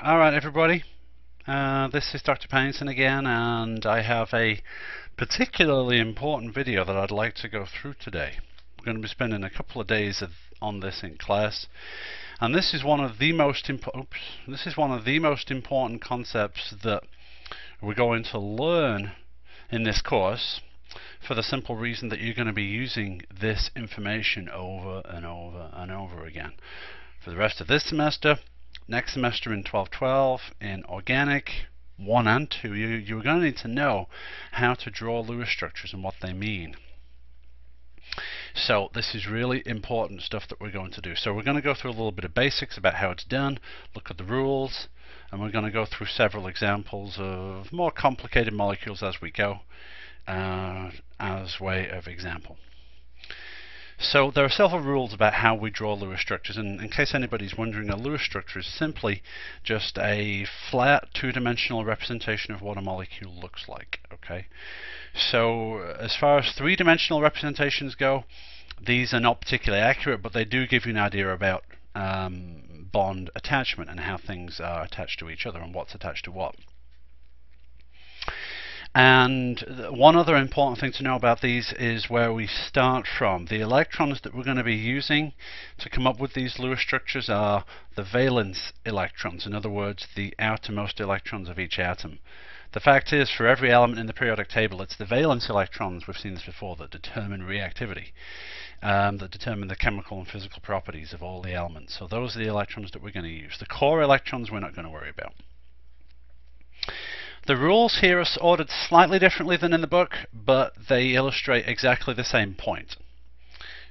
Alright everybody, this is Dr. Pennington again, and I have a particularly important video that I'd like to go through today. We're going to be spending a couple of days on this in class, and this is one of the most important concepts that we're going to learn in this course, for the simple reason that you're going to be using this information over and over and over again for the rest of this semester. Next semester in 1212, in Organic 1 and 2, you're going to need to know how to draw Lewis structures and what they mean. So this is really important stuff that we're going to do. So we're going to go through a little bit of basics about how it's done, look at the rules, and we're going to go through several examples of more complicated molecules as we go, as way of example. So there are several rules about how we draw Lewis structures, and in case anybody's wondering, a Lewis structure is simply just a flat two-dimensional representation of what a molecule looks like. Okay, so as far as three-dimensional representations go, these are not particularly accurate, but they do give you an idea about bond attachment and how things are attached to each other and what's attached to what. And one other important thing to know about these is where we start from. The electrons that we're going to be using to come up with these Lewis structures are the valence electrons, in other words, the outermost electrons of each atom. The fact is, for every element in the periodic table, it's the valence electrons, we've seen this before, that determine reactivity, that determine the chemical and physical properties of all the elements. So those are the electrons that we're going to use. The core electrons we're not going to worry about. The rules here are ordered slightly differently than in the book, but they illustrate exactly the same point.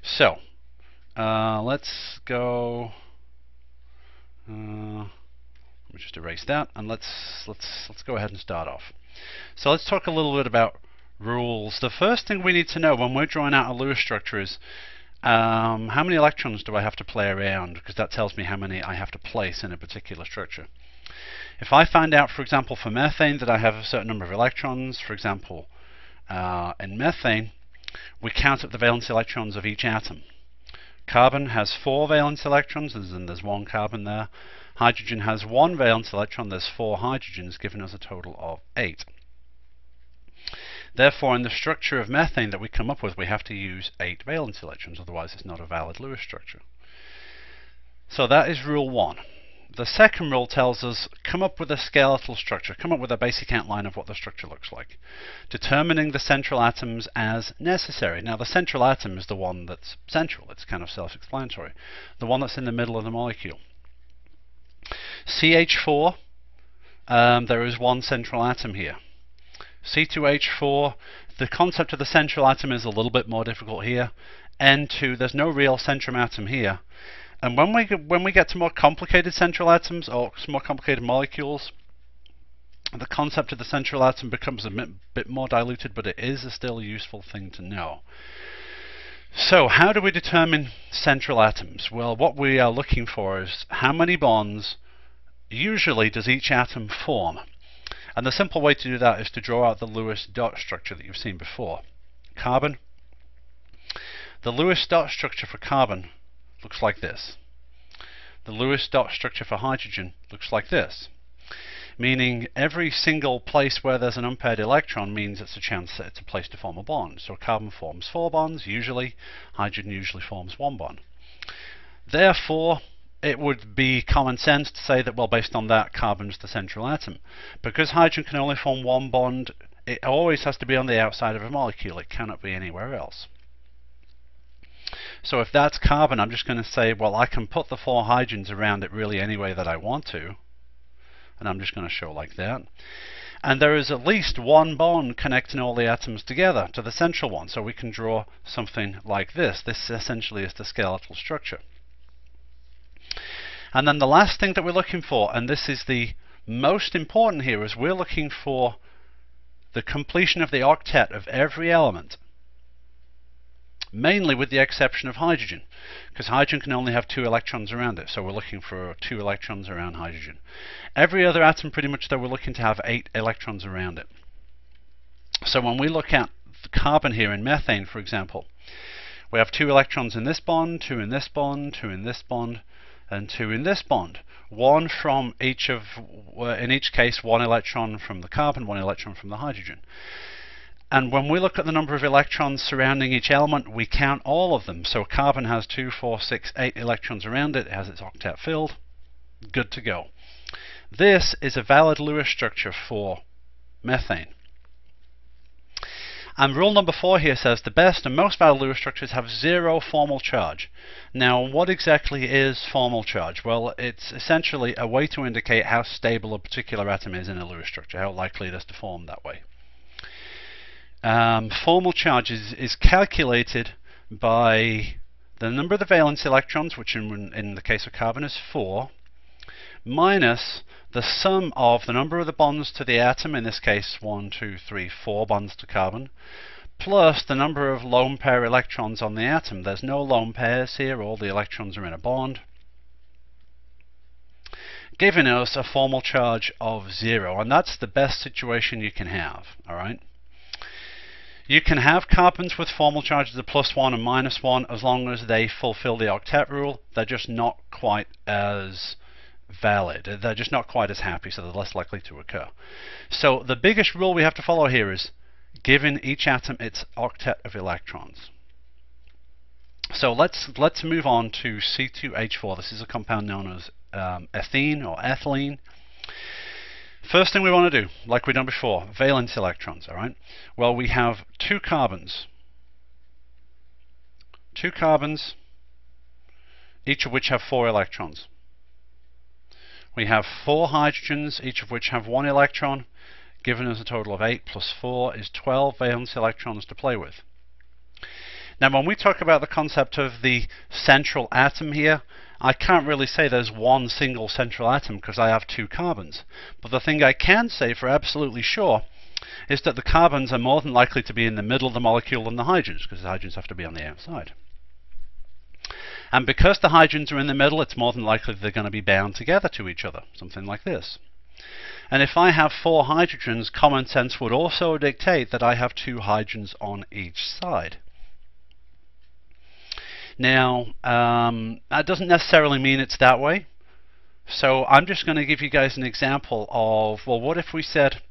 So let's go. Let me just erase that, and let's go ahead and start off. So let's talk a little bit about rules. The first thing we need to know when we're drawing out a Lewis structure is how many electrons do I have to play around, because that tells me how many I have to place in a particular structure. If I find out, for example, for methane that I have a certain number of electrons, for example, in methane, we count up the valence electrons of each atom. Carbon has 4 valence electrons, and there's 1 carbon there. Hydrogen has 1 valence electron, there's 4 hydrogens, giving us a total of 8. Therefore, in the structure of methane that we come up with, we have to use 8 valence electrons, otherwise it's not a valid Lewis structure. So that is rule 1. The second rule tells us, come up with a skeletal structure, come up with a basic outline of what the structure looks like, determining the central atoms as necessary. Now the central atom is the one that's central, it's kind of self-explanatory, the one that's in the middle of the molecule. CH4, there is one central atom here. C2H4, the concept of the central atom is a little bit more difficult here. N2, there's no real central atom here. And when we get to more complicated central atoms or more complicated molecules, the concept of the central atom becomes a bit more diluted, but it is still a useful thing to know. So how do we determine central atoms? Well, what we are looking for is how many bonds usually does each atom form. And the simple way to do that is to draw out the Lewis dot structure that you've seen before. Carbon. The Lewis dot structure for carbon looks like this. The Lewis dot structure for hydrogen looks like this, meaning every single place where there's an unpaired electron means it's a chance that it's a place to form a bond. So carbon forms 4 bonds usually, hydrogen usually forms 1 bond. Therefore, it would be common sense to say that, well, based on that, carbon's the central atom. Because hydrogen can only form 1 bond, it always has to be on the outside of a molecule, it cannot be anywhere else. So if that's carbon, I'm just going to say, well, I can put the 4 hydrogens around it really any way that I want to. And I'm just going to show like that. And there is at least 1 bond connecting all the atoms together to the central one. So we can draw something like this. This essentially is the skeletal structure. And then the last thing that we're looking for, and this is the most important here, is we're looking for the completion of the octet of every element. Mainly with the exception of hydrogen, because hydrogen can only have 2 electrons around it, so we're looking for 2 electrons around hydrogen. Every other atom pretty much, though, we're looking to have 8 electrons around it. So when we look at the carbon here in methane, for example, we have 2 electrons in this bond, 2 in this bond, 2 in this bond, and 2 in this bond. one from each of, in each case, one electron from the carbon, one electron from the hydrogen. And when we look at the number of electrons surrounding each element, we count all of them. So carbon has 2, 4, 6, 8 electrons around it. It has its octet filled. Good to go. This is a valid Lewis structure for methane. And rule number 4 here says the best and most valid Lewis structures have 0 formal charge. Now, what exactly is formal charge? Well, it's essentially a way to indicate how stable a particular atom is in a Lewis structure, how likely it is to form that way. Formal charge is calculated by the number of the valence electrons, which in the case of carbon is 4, minus the sum of the number of the bonds to the atom, in this case 1, 2, 3, 4 bonds to carbon, plus the number of lone pair electrons on the atom. There's no lone pairs here, all the electrons are in a bond, giving us a formal charge of 0, and that's the best situation you can have. Alright? You can have carbons with formal charges of +1 and -1 as long as they fulfill the octet rule. They're just not quite as valid. They're just not quite as happy, so they're less likely to occur. So the biggest rule we have to follow here is giving each atom its octet of electrons. So let's move on to C2H4. This is a compound known as ethene or ethylene. First thing we want to do, like we've done before, valence electrons. All right. Well, we have 2 carbons. 2 carbons, each of which have 4 electrons. We have 4 hydrogens, each of which have 1 electron, giving us a total of 8 plus 4 is 12 valence electrons to play with. Now, when we talk about the concept of the central atom here, I can't really say there's one single central atom because I have 2 carbons. But the thing I can say for absolutely sure is that the carbons are more than likely to be in the middle of the molecule than the hydrogens, because the hydrogens have to be on the outside. And because the hydrogens are in the middle, it's more than likely they're going to be bound together to each other, something like this. And if I have 4 hydrogens, common sense would also dictate that I have 2 hydrogens on each side. Now, that doesn't necessarily mean it's that way. So I'm just going to give you guys an example of, well, what if we said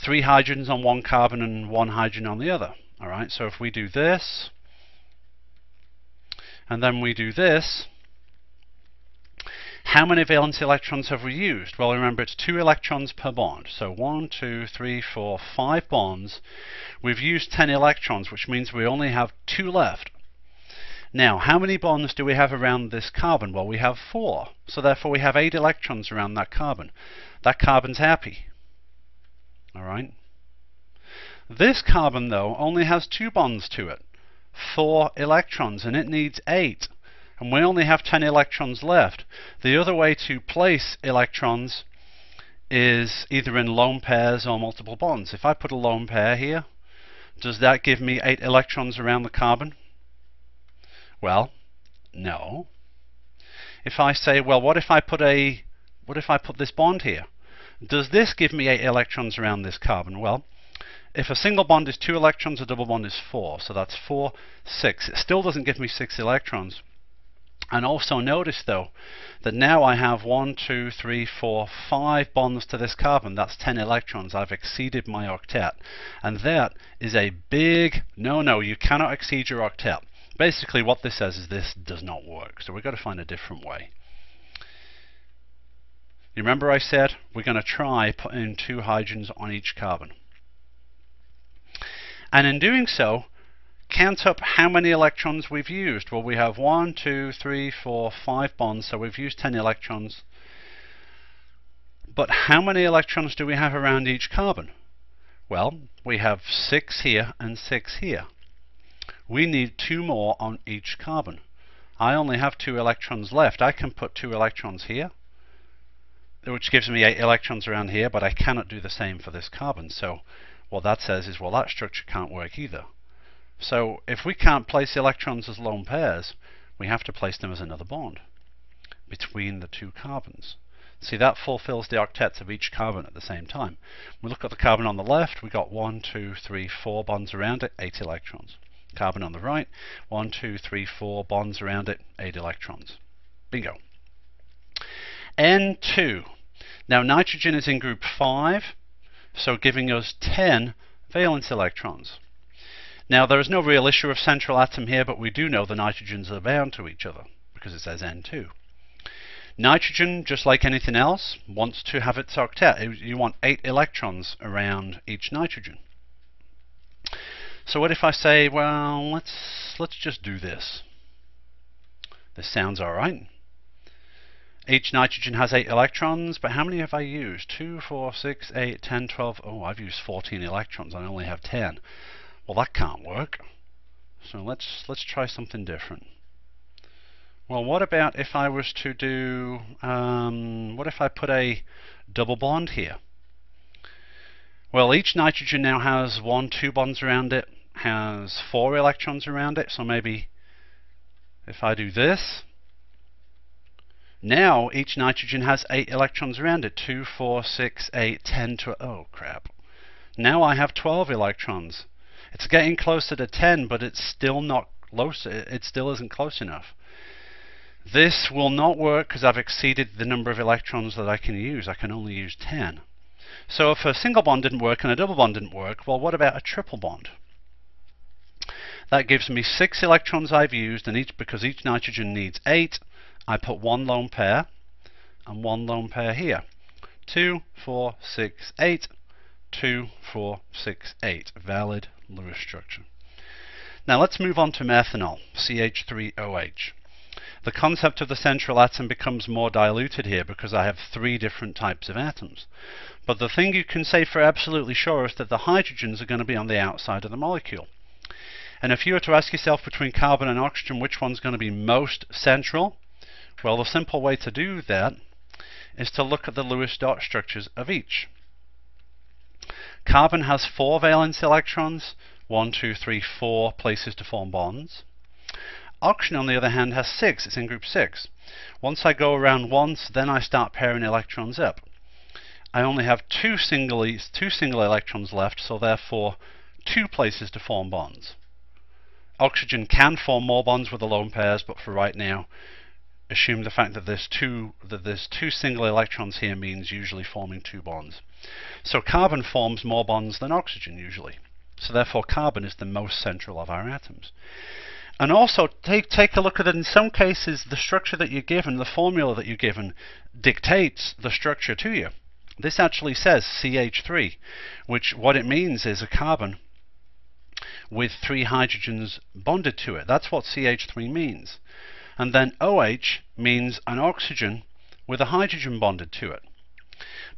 3 hydrogens on one carbon and 1 hydrogen on the other? All right, so if we do this, and then we do this, how many valence electrons have we used? Well, remember, it's 2 electrons per bond. So 1, 2, 3, 4, 5 bonds. We've used 10 electrons, which means we only have 2 left. Now, how many bonds do we have around this carbon? Well, we have 4. So therefore, we have 8 electrons around that carbon. That carbon's happy. All right. This carbon, though, only has 2 bonds to it. 4 electrons, and it needs 8. And we only have 10 electrons left. The other way to place electrons is either in lone pairs or multiple bonds. If I put a lone pair here, does that give me 8 electrons around the carbon? Well, no. If I say, well, what if I put this bond here? Does this give me 8 electrons around this carbon? Well, if a single bond is 2 electrons, a double bond is 4. So that's 4, 6. It still doesn't give me 6 electrons. And also notice, though, that now I have 1, 2, 3, 4, 5 bonds to this carbon. That's 10 electrons. I've exceeded my octet. And that is a big no-no. You cannot exceed your octet. Basically, what this says is this does not work. So we've got to find a different way. You remember I said we're going to try putting 2 hydrogens on each carbon. And in doing so, count up how many electrons we've used. Well, we have 1, 2, 3, 4, 5 bonds, so we've used 10 electrons. But how many electrons do we have around each carbon? Well, we have 6 here and 6 here. We need 2 more on each carbon. I only have 2 electrons left. I can put 2 electrons here, which gives me 8 electrons around here, but I cannot do the same for this carbon. So what that says is, well, that structure can't work either. So if we can't place electrons as lone pairs, we have to place them as another bond between the 2 carbons. See, that fulfills the octets of each carbon at the same time. We look at the carbon on the left, we got 1, 2, 3, 4 bonds around it, 8 electrons. Carbon on the right, 1, 2, 3, 4 bonds around it, 8 electrons. Bingo. N2. Now nitrogen is in group 5, so giving us 10 valence electrons. Now there is no real issue of central atom here, but we do know the nitrogens are bound to each other because it says N2. Nitrogen, just like anything else, wants to have its octet. You want 8 electrons around each nitrogen. So what if I say, well, let's just do this. This sounds alright. Each nitrogen has 8 electrons, but how many have I used? 2, 4, 6, 8, 10, 12. Oh, I've used 14 electrons. I only have 10. Well, that can't work. So let's try something different. Well, what about if I was to do, what if I put a double bond here? Well, each nitrogen now has 1, 2 bonds around it, has 4 electrons around it, so maybe if I do this, now each nitrogen has 8 electrons around it, 2, 4, 6, 8, 10, 12, oh crap. Now I have 12 electrons. It's getting closer to 10, but it's still not close, it still isn't close enough. This will not work because I've exceeded the number of electrons that I can use. I can only use 10. So if a single bond didn't work and a double bond didn't work, well, what about a triple bond? That gives me 6 electrons I've used, and because each nitrogen needs 8, I put 1 lone pair and 1 lone pair here. 2, 4, 6, 8. 2, 4, 6, 8. Valid Lewis structure. Now let's move on to methanol, CH3OH. The concept of the central atom becomes more diluted here because I have 3 different types of atoms. But the thing you can say for absolutely sure is that the hydrogens are going to be on the outside of the molecule. And if you were to ask yourself between carbon and oxygen which one's going to be most central, well, the simple way to do that is to look at the Lewis dot structures of each. Carbon has 4 valence electrons, 1, 2, 3, 4 places to form bonds. Oxygen, on the other hand, has 6. It's in group 6. Once I go around once, then I start pairing electrons up. I only have two single electrons left, so therefore 2 places to form bonds. Oxygen can form more bonds with the lone pairs, but for right now, assume the fact that there's two single electrons here means usually forming 2 bonds. So carbon forms more bonds than oxygen usually. So therefore carbon is the most central of our atoms. And also take a look at it. In some cases, the structure that you're given, the formula that you're given, dictates the structure to you. This actually says CH3, which what it means is a carbon with 3 hydrogens bonded to it. That's what CH3 means. And then OH means an oxygen with a hydrogen bonded to it.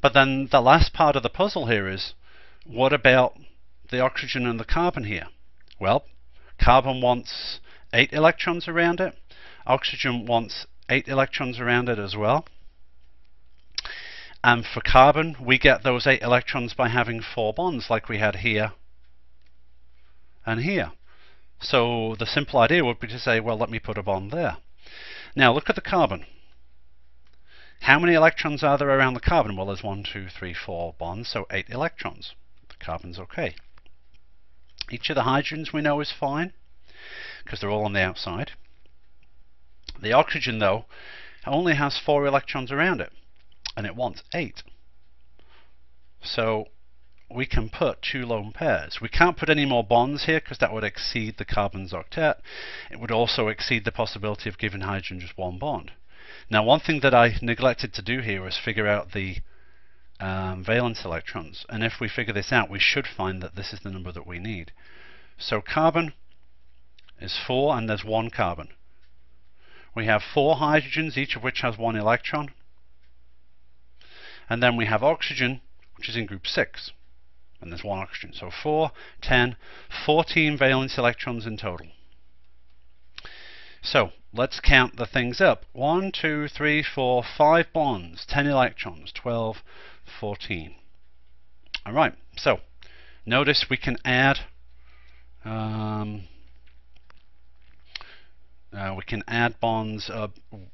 But then the last part of the puzzle here is, what about the oxygen and the carbon here? Well, carbon wants 8 electrons around it. Oxygen wants 8 electrons around it as well. And for carbon, we get those 8 electrons by having 4 bonds like we had here and here. So the simple idea would be to say, well, let me put a bond there. Now look at the carbon. How many electrons are there around the carbon? Well, there's 1, 2, 3, 4 bonds, so 8 electrons. The carbon's okay. Each of the hydrogens we know is fine because they're all on the outside. The oxygen, though, only has 4 electrons around it, and it wants 8. So we can put 2 lone pairs. We can't put any more bonds here because that would exceed the carbon's octet. It would also exceed the possibility of giving hydrogen just 1 bond. Now, one thing that I neglected to do here is figure out the valence electrons, and if we figure this out, we should find that this is the number that we need. So carbon is 4, and there's 1 carbon. We have 4 hydrogens, each of which has 1 electron, and then we have oxygen, which is in group 6, and there's 1 oxygen. So 4, 10, 14 valence electrons in total. So let's count the things up. 1, 2, 3, 4, 5 bonds, 10 electrons, 12, 14. Alright, so notice we can add bonds.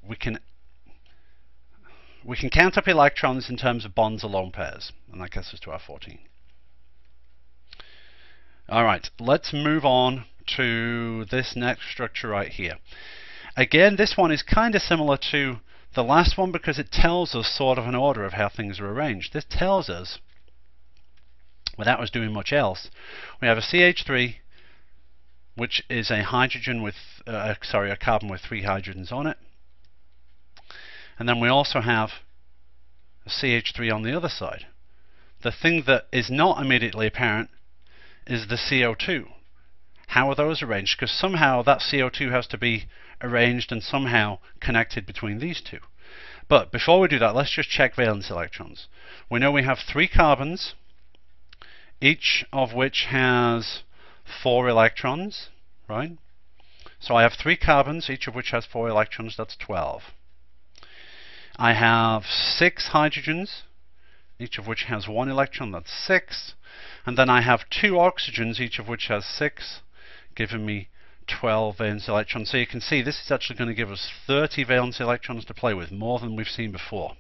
We can count up electrons in terms of bonds or lone pairs, and that gets us to our 14. Alright, let's move on to this next structure right here. Again, this one is kind of similar to The last one, because it tells us sort of an order of how things are arranged. This tells us, without us doing much else, we have a CH3, which is a hydrogen with, a carbon with 3 hydrogens on it. And then we also have a CH3 on the other side. The thing that is not immediately apparent is the CO2. How are those arranged? Because somehow that CO2 has to be arranged and somehow connected between these two. But before we do that, let's just check valence electrons. We know we have 3 carbons, each of which has 4 electrons, right? So I have 3 carbons, each of which has 4 electrons, that's 12. I have 6 hydrogens, each of which has 1 electron, that's 6. And then I have 2 oxygens, each of which has 6, giving me 12 valence electrons. So you can see this is actually going to give us 30 valence electrons to play with, more than we've seen before.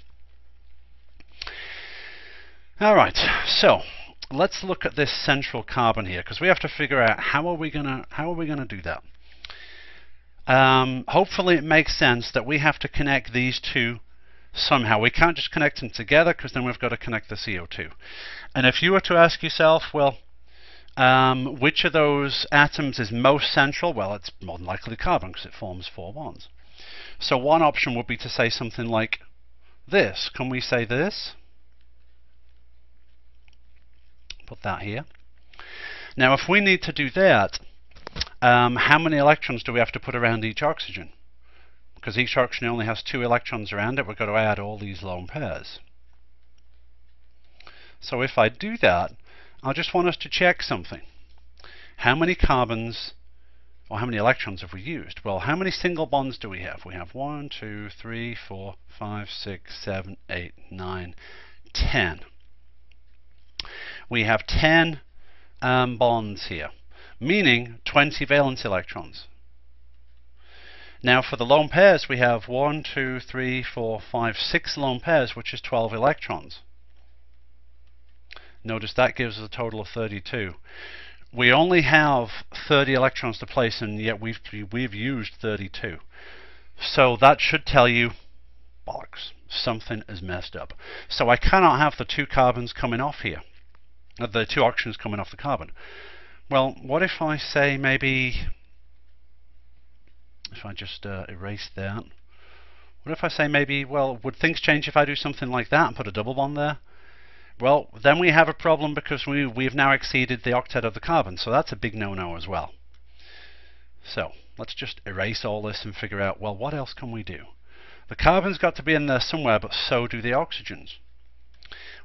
Alright, so let's look at this central carbon here, because we have to figure out how are we gonna do that. Hopefully it makes sense that we have to connect these two somehow. We can't just connect them together, because then we've got to connect the CO2. And if you were to ask yourself, well, which of those atoms is most central? Well, it's more than likely carbon, because it forms 4 bonds. So one option would be to say something like this. Can we say this? Put that here. Now if we need to do that, how many electrons do we have to put around each oxygen? Because each oxygen only has 2 electrons around it, we've got to add all these lone pairs. So if I do that, I just want us to check something. How many carbons, or how many electrons have we used? Well, how many single bonds do we have? We have 1, 2, 3, 4, 5, 6, 7, 8, 9, 10. We have 10 bonds here, meaning 20 valence electrons. Now for the lone pairs, we have 1, 2, 3, 4, 5, 6 lone pairs, which is 12 electrons. Notice that gives us a total of 32. We only have 30 electrons to place, and yet we've used 32. So that should tell you, bollocks, something is messed up. So I cannot have the 2 carbons coming off here, the 2 oxygens coming off the carbon. Well, what if I say maybe, if I just erase that, what if I say maybe, well, would things change if I do something like that and put a double bond there? Well, then we have a problem, because we've now exceeded the octet of the carbon, so that's a big no-no as well. So let's just erase all this and figure out, well, what else can we do? The carbon's got to be in there somewhere, but so do the oxygens.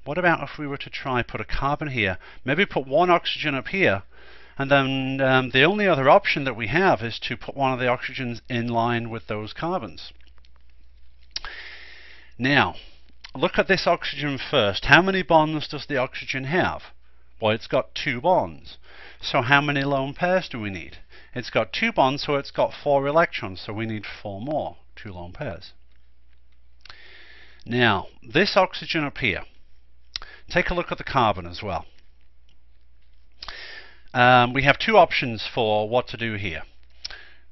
What about if we were to try put a carbon here, maybe put 1 oxygen up here, and then the only other option that we have is to put one of the oxygens in line with those carbons. Now, look at this oxygen first. How many bonds does the oxygen have? Well, it's got 2 bonds. So how many lone pairs do we need? It's got 2 bonds, so it's got 4 electrons, so we need 4 more, 2 lone pairs. Now, this oxygen up here, take a look at the carbon as well. We have 2 options for what to do here.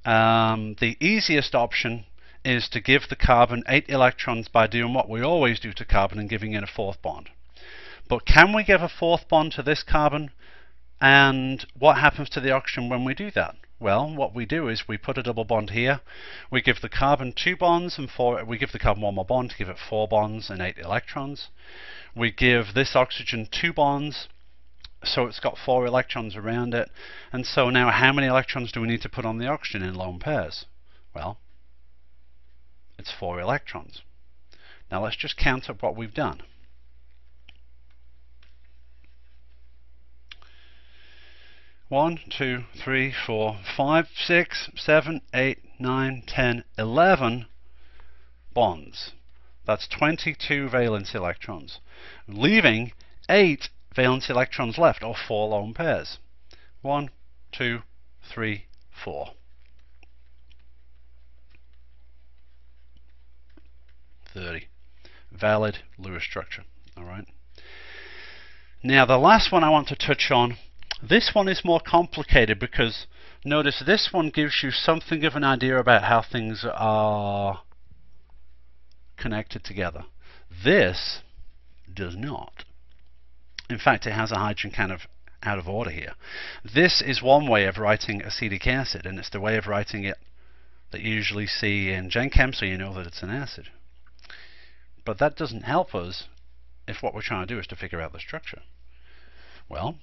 The easiest option is to give the carbon 8 electrons by doing what we always do to carbon and giving it a 4th bond. But can we give a 4th bond to this carbon? And what happens to the oxygen when we do that? Well, what we do is we put a double bond here. We give the carbon 2 bonds and 4. We give the carbon 1 more bond to give it 4 bonds and 8 electrons. We give this oxygen 2 bonds, so it's got 4 electrons around it. And so now how many electrons do we need to put on the oxygen in lone pairs? Well, it's 4 electrons. Now let's just count up what we've done. One, 2, 3, 4, 5, 6, 7, 8, 9, 10, 11 bonds. That's 22 valence electrons, leaving 8 valence electrons left, or 4 lone pairs. 1, 2, 3, 4. Valid Lewis structure. Alright. Now the last one I want to touch on, this one is more complicated, because notice this one gives you something of an idea about how things are connected together. This does not. In fact, it has a hydrogen kind of out of order here. This is one way of writing acetic acid, and it's the way of writing it that you usually see in Gen Chem, so you know that it's an acid. But that doesn't help us if what we're trying to do is to figure out the structure. Well,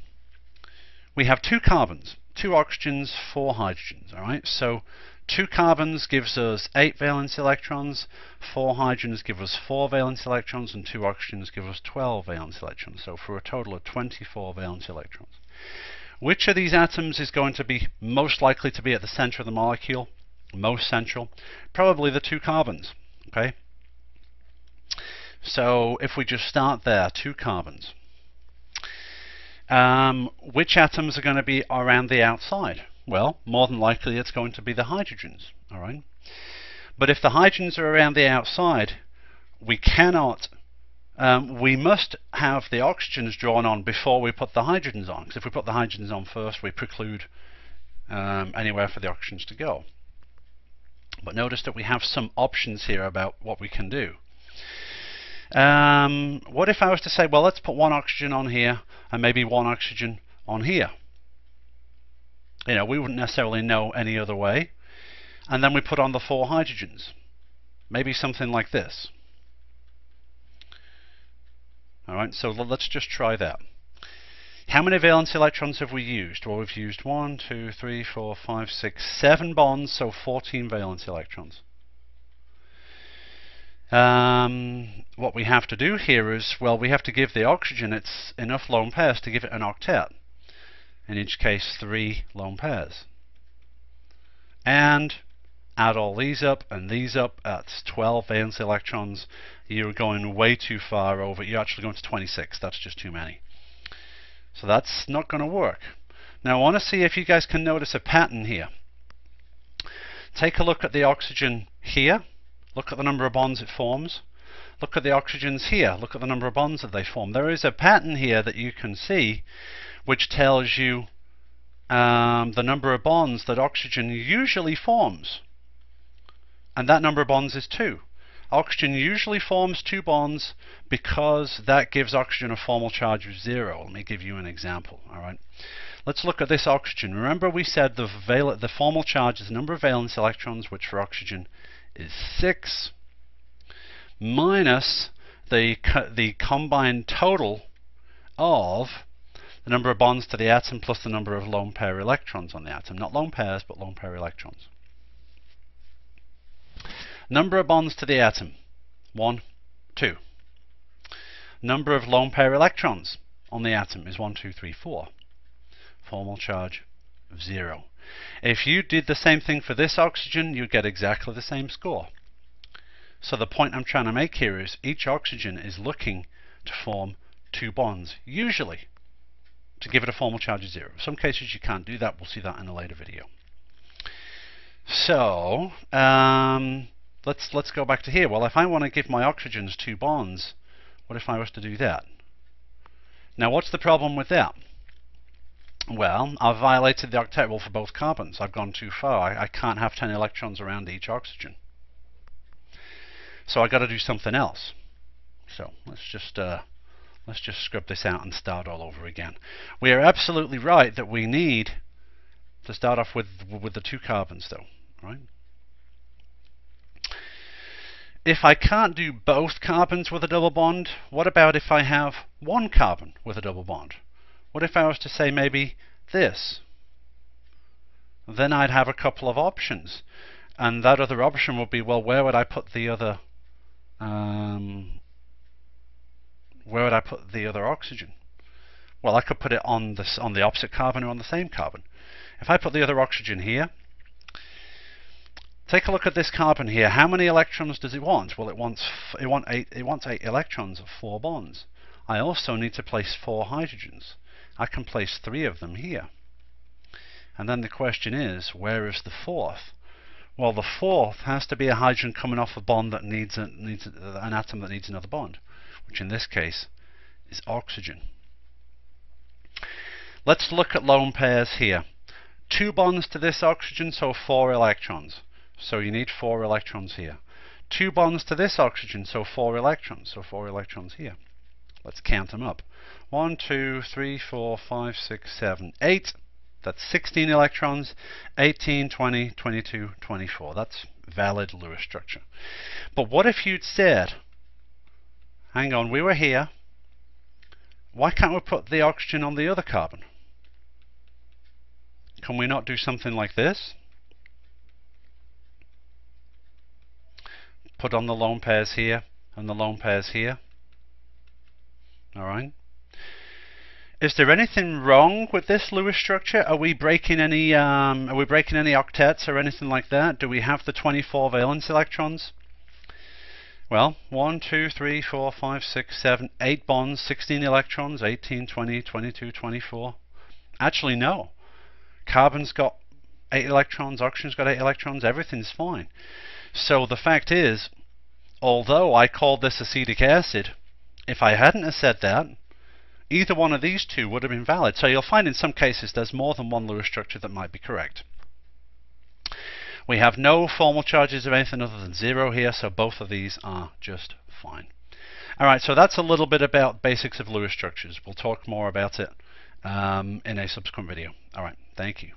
we have 2 carbons, 2 oxygens, 4 hydrogens. All right, so 2 carbons gives us 8 valence electrons, 4 hydrogens give us 4 valence electrons, and 2 oxygens give us 12 valence electrons. So for a total of 24 valence electrons. Which of these atoms is going to be most likely to be at the center of the molecule? Most central? Probably the 2 carbons. Okay. So if we just start there, 2 carbons. Which atoms are going to be around the outside? Well, more than likely it's going to be the hydrogens. All right. But if the hydrogens are around the outside, we cannot. We must have the oxygens drawn on before we put the hydrogens on. Because if we put the hydrogens on first, we preclude anywhere for the oxygens to go. But notice that we have some options here about what we can do. What if I was to say, well, let's put 1 oxygen on here and maybe 1 oxygen on here? You know, we wouldn't necessarily know any other way. And then we put on the 4 hydrogens. Maybe something like this. Alright, so let's just try that. How many valence electrons have we used? Well, we've used 1, 2, 3, 4, 5, 6, 7 bonds, so 14 valence electrons. What we have to do here is, well, we have to give the oxygen its enough lone pairs to give it an octet. In each case, 3 lone pairs. And add all these up and these up, that's 12 valence electrons. You're going way too far over. You're actually going to 26. That's just too many. So that's not going to work. Now I want to see if you guys can notice a pattern here. Take a look at the oxygen here. Look at the number of bonds it forms. Look at the oxygens here. Look at the number of bonds that they form. There is a pattern here that you can see which tells you the number of bonds that oxygen usually forms. And that number of bonds is 2. Oxygen usually forms 2 bonds because that gives oxygen a formal charge of 0. Let me give you an example. All right. Let's look at this oxygen. Remember we said the formal charge is the number of valence electrons, which for oxygen is 6, minus the combined total of the number of bonds to the atom plus the number of lone pair electrons on the atom. Not lone pairs, but lone pair electrons. Number of bonds to the atom, 1, 2. Number of lone pair electrons on the atom is 1, 2, 3, 4. Formal charge of 0. If you did the same thing for this oxygen, you'd get exactly the same score. So the point I'm trying to make here is each oxygen is looking to form 2 bonds, usually, to give it a formal charge of 0. In some cases you can't do that. We'll see that in a later video. So let's go back to here. Well, if I want to give my oxygens 2 bonds, what if I was to do that? Now what's the problem with that? Well, I've violated the octet rule for both carbons. I've gone too far. I can't have 10 electrons around each oxygen. So I've got to do something else. So let's just scrub this out and start all over again. We are absolutely right that we need to start off with the 2 carbons, though. Right? If I can't do both carbons with a double bond, what about if I have 1 carbon with a double bond? What if I was to say maybe this? Then I'd have a couple of options. And that other option would be, well, where would I put the other oxygen? Well, I could put it on the opposite carbon or on the same carbon. If I put the other oxygen here, take a look at this carbon here. How many electrons does it want? Well, it wants 8 electrons of 4 bonds. I also need to place 4 hydrogens. I can place 3 of them here. And then the question is, where is the 4th? Well, the 4th has to be a hydrogen coming off a bond that needs an atom that needs another bond, which in this case is oxygen. Let's look at lone pairs here. 2 bonds to this oxygen, so 4 electrons. So you need 4 electrons here. 2 bonds to this oxygen, so 4 electrons. So 4 electrons here. Let's count them up. 1, 2, 3, 4, 5, 6, 7, 8. That's 16 electrons. 18, 20, 22, 24. That's valid Lewis structure. But what if you'd said, hang on, we were here. Why can't we put the oxygen on the other carbon? Can we not do something like this? Put on the lone pairs here and the lone pairs here. Alright. Is there anything wrong with this Lewis structure? Are we breaking any octets or anything like that? Do we have the 24 valence electrons? Well, 1, 2, 3, 4, 5, 6, 7, 8 bonds, 16 electrons, 18, 20, 22, 24. Actually, no. Carbon's got 8 electrons, oxygen's got 8 electrons, everything's fine. So the fact is, although I called this acetic acid, if I hadn't have said that, either one of these two would have been valid. So you'll find in some cases there's more than one Lewis structure that might be correct. We have no formal charges of anything other than 0 here, so both of these are just fine. Alright, so that's a little bit about basics of Lewis structures. We'll talk more about it in a subsequent video. Alright, thank you.